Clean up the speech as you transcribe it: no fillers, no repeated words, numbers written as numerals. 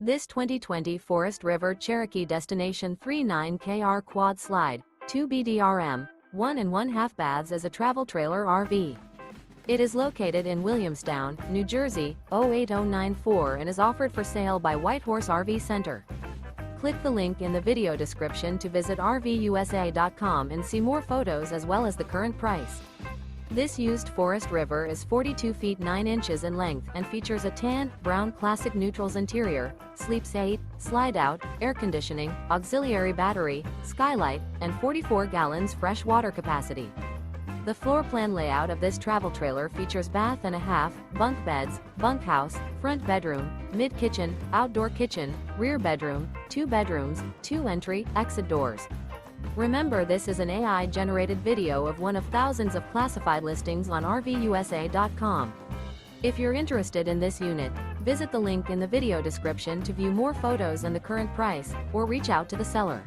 This 2020 Forest River Cherokee Destination 39KR Quad Slide, 2 BDRM, 1.5 baths is a travel trailer RV. It is located in Williamstown, New Jersey, 08094 and is offered for sale by Whitehorse RV Center. Click the link in the video description to visit RVUSA.com and see more photos as well as the current price. This used Forest River is 42 feet 9 inches in length and features a tan, brown classic neutrals interior, sleeps 8, slide-out, air conditioning, auxiliary battery, skylight, and 44 gallons fresh water capacity. The floor plan layout of this travel trailer features bath and a half, bunk beds, bunkhouse, front bedroom, mid-kitchen, outdoor kitchen, rear bedroom, 2 bedrooms, 2 entry, exit doors. Remember, this is an AI-generated video of one of thousands of classified listings on RVUSA.com. If you're interested in this unit, visit the link in the video description to view more photos and the current price, or reach out to the seller.